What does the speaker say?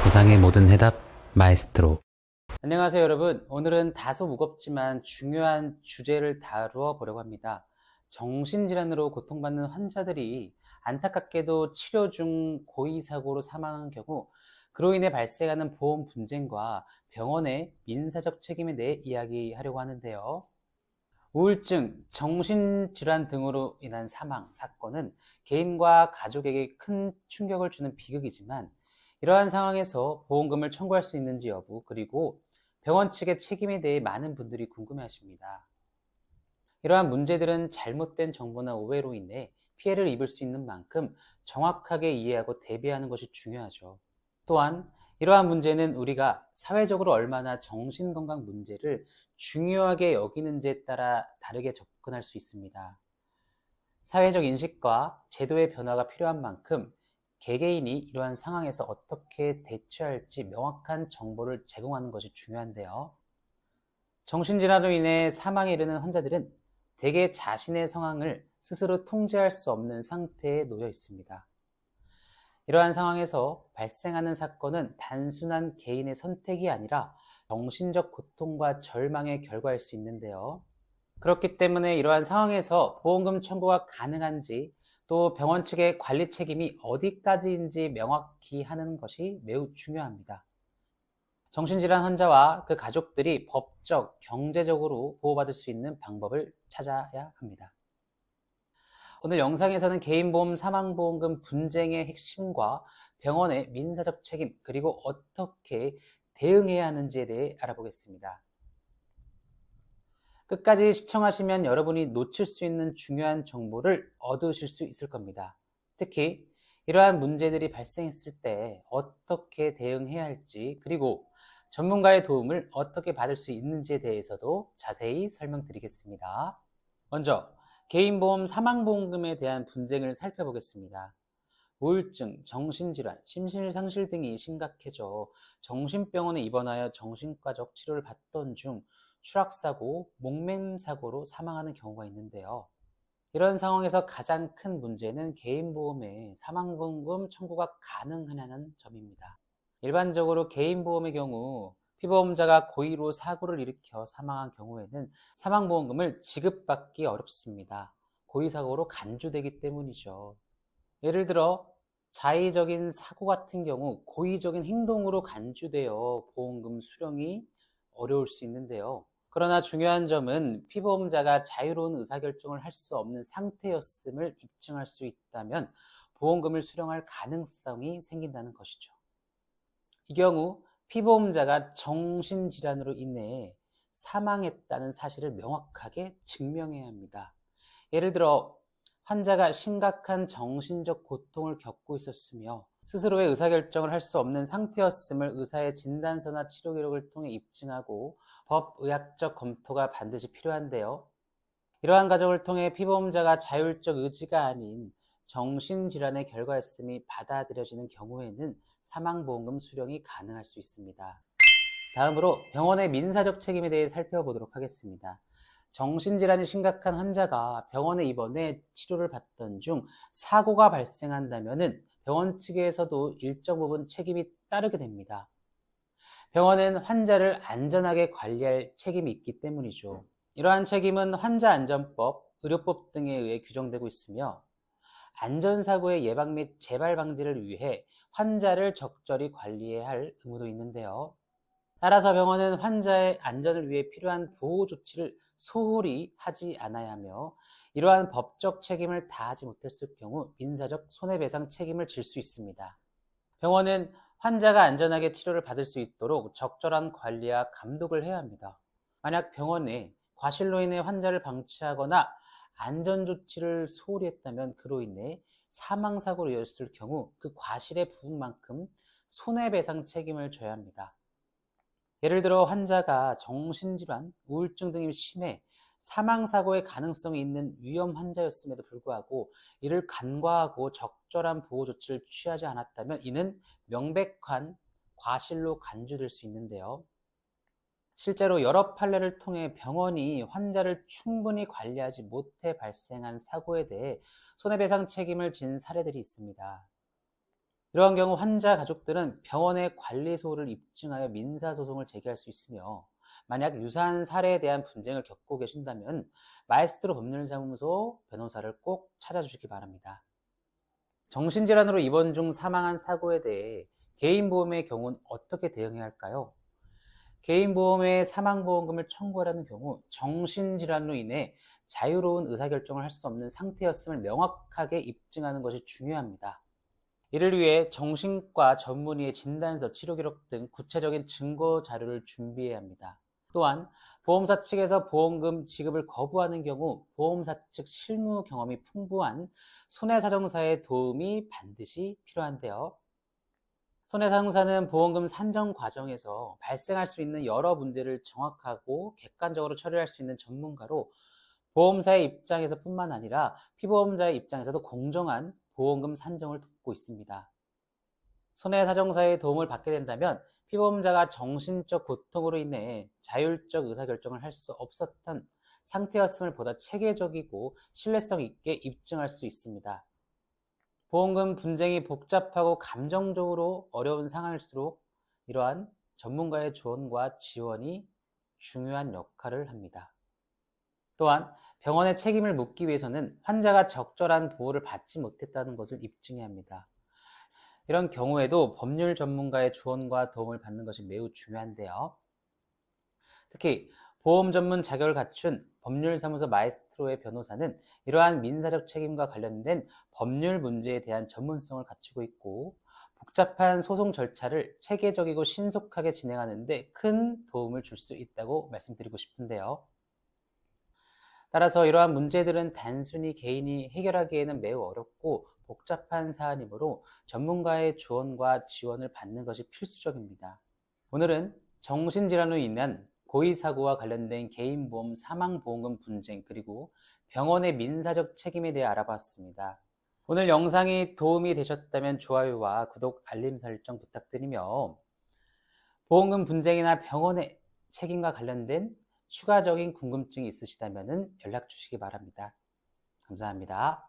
부상의 모든 해답 마에스트로. 안녕하세요, 여러분. 오늘은 다소 무겁지만 중요한 주제를 다루어 보려고 합니다. 정신질환으로 고통받는 환자들이 안타깝게도 치료 중 고의사고로 사망한 경우 그로 인해 발생하는 보험 분쟁과 병원의 민사적 책임에 대해 이야기하려고 하는데요. 우울증, 정신질환 등으로 인한 사망, 사건은 개인과 가족에게 큰 충격을 주는 비극이지만 이러한 상황에서 보험금을 청구할 수 있는지 여부, 그리고 병원 측의 책임에 대해 많은 분들이 궁금해하십니다. 이러한 문제들은 잘못된 정보나 오해로 인해 피해를 입을 수 있는 만큼 정확하게 이해하고 대비하는 것이 중요하죠. 또한 이러한 문제는 우리가 사회적으로 얼마나 정신건강 문제를 중요하게 여기는지에 따라 다르게 접근할 수 있습니다. 사회적 인식과 제도의 변화가 필요한 만큼 개개인이 이러한 상황에서 어떻게 대처할지 명확한 정보를 제공하는 것이 중요한데요. 정신질환으로 인해 사망에 이르는 환자들은 대개 자신의 상황을 스스로 통제할 수 없는 상태에 놓여 있습니다. 이러한 상황에서 발생하는 사건은 단순한 개인의 선택이 아니라 정신적 고통과 절망의 결과일 수 있는데요. 그렇기 때문에 이러한 상황에서 보험금 청구가 가능한지, 또 병원 측의 관리 책임이 어디까지인지 명확히 하는 것이 매우 중요합니다. 정신질환 환자와 그 가족들이 법적, 경제적으로 보호받을 수 있는 방법을 찾아야 합니다. 오늘 영상에서는 개인보험 사망보험금 분쟁의 핵심과 병원의 민사적 책임, 그리고 어떻게 대응해야 하는지에 대해 알아보겠습니다. 끝까지 시청하시면 여러분이 놓칠 수 있는 중요한 정보를 얻으실 수 있을 겁니다. 특히 이러한 문제들이 발생했을 때 어떻게 대응해야 할지, 그리고 전문가의 도움을 어떻게 받을 수 있는지에 대해서도 자세히 설명드리겠습니다. 먼저 개인보험 사망보험금에 대한 분쟁을 살펴보겠습니다. 우울증, 정신질환, 심신상실 등이 심각해져 정신병원에 입원하여 정신과적 치료를 받던 중 추락사고, 목매사고로 사망하는 경우가 있는데요. 이런 상황에서 가장 큰 문제는 개인보험의 사망보험금 청구가 가능하냐는 점입니다. 일반적으로 개인보험의 경우 피보험자가 고의로 사고를 일으켜 사망한 경우에는 사망보험금을 지급받기 어렵습니다. 고의사고로 간주되기 때문이죠. 예를 들어 자의적인 사고 같은 경우 고의적인 행동으로 간주되어 보험금 수령이 어려울 수 있는데요. 그러나 중요한 점은 피보험자가 자유로운 의사결정을 할 수 없는 상태였음을 입증할 수 있다면 보험금을 수령할 가능성이 생긴다는 것이죠. 이 경우 피보험자가 정신질환으로 인해 사망했다는 사실을 명확하게 증명해야 합니다. 예를 들어 환자가 심각한 정신적 고통을 겪고 있었으며 스스로의 의사결정을 할 수 없는 상태였음을 의사의 진단서나 치료 기록을 통해 입증하고 법의학적 검토가 반드시 필요한데요. 이러한 과정을 통해 피보험자가 자율적 의지가 아닌 정신질환의 결과였음이 받아들여지는 경우에는 사망보험금 수령이 가능할 수 있습니다. 다음으로 병원의 민사적 책임에 대해 살펴보도록 하겠습니다. 정신질환이 심각한 환자가 병원에 입원해 치료를 받던 중 사고가 발생한다면 병원 측에서도 일정 부분 책임이 따르게 됩니다. 병원은 환자를 안전하게 관리할 책임이 있기 때문이죠. 이러한 책임은 환자안전법, 의료법 등에 의해 규정되고 있으며 안전사고의 예방 및 재발 방지를 위해 환자를 적절히 관리해야 할 의무도 있는데요. 따라서 병원은 환자의 안전을 위해 필요한 보호 조치를 소홀히 하지 않아야 하며 이러한 법적 책임을 다하지 못했을 경우 민사적 손해배상 책임을 질 수 있습니다. 병원은 환자가 안전하게 치료를 받을 수 있도록 적절한 관리와 감독을 해야 합니다. 만약 병원에 과실로 인해 환자를 방치하거나 안전조치를 소홀히 했다면 그로 인해 사망사고로 이었을 경우 그 과실의 부분만큼 손해배상 책임을 져야 합니다. 예를 들어 환자가 정신질환, 우울증 등이 심해 사망사고의 가능성이 있는 위험 환자였음에도 불구하고 이를 간과하고 적절한 보호조치를 취하지 않았다면 이는 명백한 과실로 간주될 수 있는데요. 실제로 여러 판례를 통해 병원이 환자를 충분히 관리하지 못해 발생한 사고에 대해 손해배상 책임을 진 사례들이 있습니다. 이러한 경우 환자 가족들은 병원의 관리소를 입증하여 민사소송을 제기할 수 있으며, 만약 유사한 사례에 대한 분쟁을 겪고 계신다면 마에스트로 법률사무소 변호사를 꼭 찾아주시기 바랍니다. 정신질환으로 입원 중 사망한 사고에 대해 개인보험의 경우는 어떻게 대응해야 할까요? 개인보험에 사망보험금을 청구하라는 경우 정신질환으로 인해 자유로운 의사결정을 할 수 없는 상태였음을 명확하게 입증하는 것이 중요합니다. 이를 위해 정신과 전문의의 진단서, 치료기록 등 구체적인 증거 자료를 준비해야 합니다. 또한 보험사 측에서 보험금 지급을 거부하는 경우 보험사 측 실무 경험이 풍부한 손해사정사의 도움이 반드시 필요한데요. 손해사정사는 보험금 산정 과정에서 발생할 수 있는 여러 문제를 정확하고 객관적으로 처리할 수 있는 전문가로, 보험사의 입장에서 뿐만 아니라 피보험자의 입장에서도 공정한 보험금 산정을 돕고 있습니다. 손해사정사의 도움을 받게 된다면 피보험자가 정신적 고통으로 인해 자율적 의사결정을 할 수 없었던 상태였음을 보다 체계적이고 신뢰성 있게 입증할 수 있습니다. 보험금 분쟁이 복잡하고 감정적으로 어려운 상황일수록 이러한 전문가의 조언과 지원이 중요한 역할을 합니다. 또한 병원의 책임을 묻기 위해서는 환자가 적절한 보호를 받지 못했다는 것을 입증해야 합니다. 이런 경우에도 법률 전문가의 조언과 도움을 받는 것이 매우 중요한데요. 특히 보험 전문 자격을 갖춘 법률사무소 마에스트로의 변호사는 이러한 민사적 책임과 관련된 법률 문제에 대한 전문성을 갖추고 있고, 복잡한 소송 절차를 체계적이고 신속하게 진행하는 데 큰 도움을 줄 수 있다고 말씀드리고 싶은데요. 따라서 이러한 문제들은 단순히 개인이 해결하기에는 매우 어렵고 복잡한 사안이므로 전문가의 조언과 지원을 받는 것이 필수적입니다. 오늘은 정신질환으로 인한 고의사고와 관련된 개인보험 사망보험금 분쟁, 그리고 병원의 민사적 책임에 대해 알아봤습니다. 오늘 영상이 도움이 되셨다면 좋아요와 구독, 알림 설정 부탁드리며, 보험금 분쟁이나 병원의 책임과 관련된 추가적인 궁금증이 있으시다면 연락 주시기 바랍니다. 감사합니다.